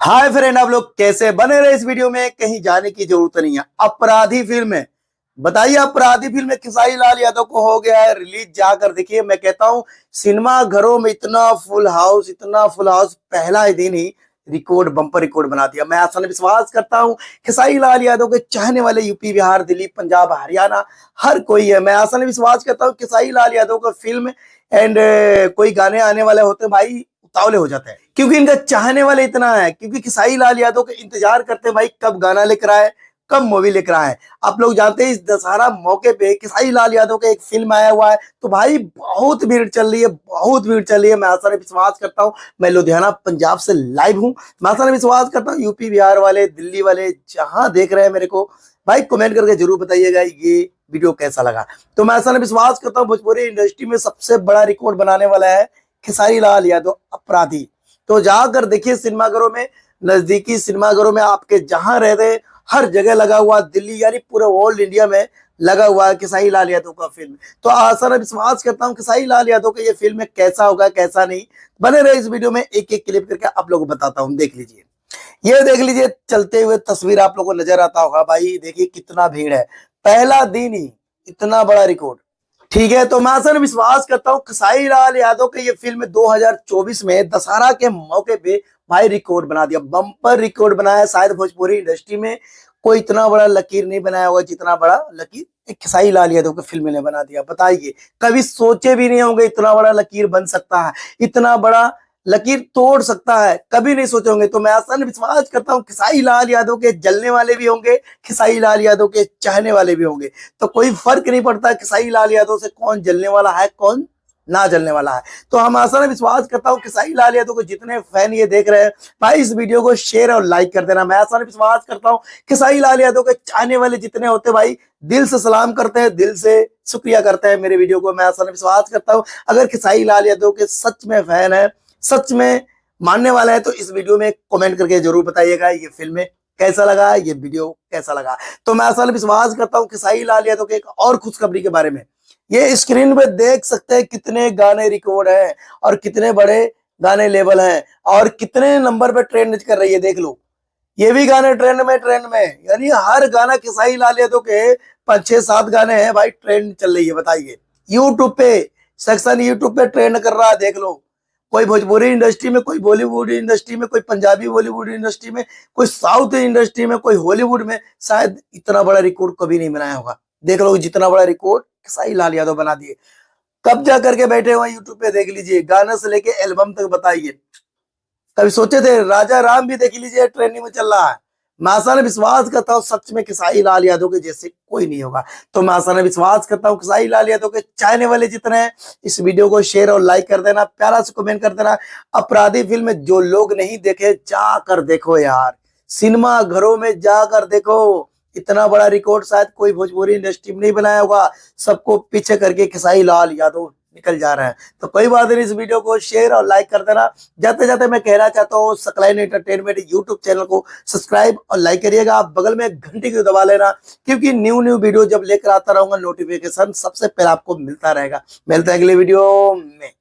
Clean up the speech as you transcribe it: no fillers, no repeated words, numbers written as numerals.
Hi friend, आप लोग कैसे बने रहे इस वीडियो में। कहीं जाने की जरूरत नहीं है। अपराधी फिल्म है, बताइए अपराधी फिल्म में खेसारी लाल यादव को हो गया है रिलीज। जाकर देखिए। मैं कहता हूँ सिनेमा घरों में इतना फुल हाउस पहला ही दिन ही रिकॉर्ड, बम्पर रिकॉर्ड बना दिया। मैं आसान विश्वास करता हूँ खेसारी लाल यादव के चाहने वाले यूपी, बिहार, दिल्ली, पंजाब, हरियाणा हर कोई है। मैं आसान विश्वास करता हूँ खेसारी लाल यादव का फिल्म एंड कोई गाने आने वाले होते हैं भाई, उतावले हो जाते हैं क्योंकि इनका चाहने वाले इतना है। क्योंकि खेसारी लाल यादव के इंतजार करते हैं भाई, कब गाना लेकर आए, कब मूवी लेकर आए। आप लोग जानते हैं इस दशहरा मौके पे खेसारी लाल यादव का एक फिल्म आया हुआ है, तो भाई बहुत भीड़ चल रही है, बहुत भीड़ चल रही है। मैं आसान विश्वास करता हूँ, मैं लुधियाना पंजाब से लाइव हूँ। मैं आसान विश्वास करता हूँ यूपी, बिहार वाले, दिल्ली वाले जहां देख रहे हैं मेरे को भाई, कमेंट करके जरूर बताइएगा ये वीडियो कैसा लगा। तो मैं आसान विश्वास करता हूँ भोजपुरी इंडस्ट्री में सबसे बड़ा रिकॉर्ड बनाने वाला है खेसारी लाल यादव अपराधी। तो जाकर देखिए सिनेमाघरों में, नजदीकी सिनेमाघरों में आपके जहां रहते हैं हर जगह लगा हुआ, दिल्ली यानी पूरे ऑल इंडिया में लगा हुआ है खेसारी लाल यादव का फिल्म। तो आसान विश्वास करता हूँ खेसारी लाल यादव का ये फिल्म कैसा होगा कैसा नहीं, बने रहे इस वीडियो में। एक एक क्लिप करके आप लोगों को बताता हूँ, देख लीजिए। ये देख लीजिए चलते हुए तस्वीर आप लोगों को नजर आता होगा भाई, देखिए कितना भीड़ है, पहला दिन ही इतना बड़ा रिकॉर्ड। ठीक है, तो मैं आसान विश्वास करता हूँ खेसारी लाल यादव की ये फिल्म 2024 में दशहरा के मौके पे भाई रिकॉर्ड बना दिया, बम्पर रिकॉर्ड बनाया। शायद भोजपुरी इंडस्ट्री में कोई इतना बड़ा लकीर नहीं बनाया होगा जितना बड़ा लकीर एक खेसारी लाल यादव की फिल्म ने बना दिया। बताइए, कभी सोचे भी नहीं होंगे इतना बड़ा लकीर बन सकता है, इतना बड़ा लकीर तोड़ सकता है, कभी नहीं सोचे होंगे। तो मैं आसान विश्वास करता हूँ खेसारी लाल यादव के जलने वाले भी होंगे, खेसारी लाल यादव के चाहने वाले भी होंगे। तो कोई फर्क नहीं पड़ता खेसारी लाल यादव से कौन जलने वाला है, कौन ना जलने वाला है। तो हम आसान विश्वास करता हूँ खेसारी लाल यादव को जितने फैन ये देख रहे हैं भाई, इस वीडियो को शेयर और लाइक कर देना। मैं आसान विश्वास करता हूँ खेसारी लाल यादव के चाहने वाले जितने होते भाई, दिल से सलाम करते हैं, दिल से शुक्रिया करते हैं मेरे वीडियो को। मैं आसान विश्वास करता हूँ अगर खेसारी लाल यादव के सच में फैन है, सच में मानने वाला है, तो इस वीडियो में कमेंट करके जरूर बताइएगा ये फिल्म कैसा लगा, ये वीडियो कैसा लगा। तो मैं असल विश्वास करता हूँ खेसारी लाल यादव के एक और खुशखबरी के बारे में। ये स्क्रीन पे देख सकते हैं कितने गाने रिकॉर्ड हैं और कितने बड़े गाने लेवल हैं और कितने नंबर पे ट्रेंड कर रही है। देख लो, ये भी गाने ट्रेंड में यानी हर गाना खेसारी लाल यादव के 5-6-7 गाने हैं भाई, ट्रेंड चल रही है। बताइए यूट्यूब पे सेक्शन, यूट्यूब पे ट्रेंड कर रहा है। देख लो, कोई भोजपुरी इंडस्ट्री में, कोई बॉलीवुड इंडस्ट्री में, कोई पंजाबी बॉलीवुड इंडस्ट्री में, कोई साउथ इंडस्ट्री में, कोई हॉलीवुड में शायद इतना बड़ा रिकॉर्ड कभी नहीं बनाया होगा। देख लो जितना बड़ा रिकॉर्ड खेसारी लाल यादव बना दिए, कब्जा करके बैठे हुए यूट्यूब पे। देख लीजिए गाने से लेके एल्बम तक। बताइए कभी सोचे थे राजा राम भी देख लीजिए ट्रेंडिंग में चल रहा है। मैं आसान विश्वास करता हूँ सच में खेसारी लाल यादव के जैसे कोई नहीं होगा। तो मैं आसान विश्वास करता हूँ खेसारी लाल यादव के चाहने वाले जितने हैं, इस वीडियो को शेयर और लाइक कर देना, प्यारा से कमेंट कर देना। अपराधी फिल्म जो लोग नहीं देखे जाकर देखो यार, सिनेमा घरों में जाकर देखो। इतना बड़ा रिकॉर्ड शायद कोई भोजपुरी इंडस्ट्री में नहीं बनाया होगा, सबको पीछे करके खेसारी लाल यादव निकल जा रहे हैं। तो कोई बात नहीं, इस वीडियो को शेयर और लाइक कर देना। जाते जाते मैं कहना चाहता हूँ सकलाइन एंटरटेनमेंट यूट्यूब चैनल को सब्सक्राइब और लाइक करिएगा। आप बगल में घंटी को दबा लेना, क्योंकि न्यू वीडियो जब लेकर आता रहूंगा नोटिफिकेशन सबसे पहले आपको मिलता रहेगा। मिलता है अगले वीडियो में।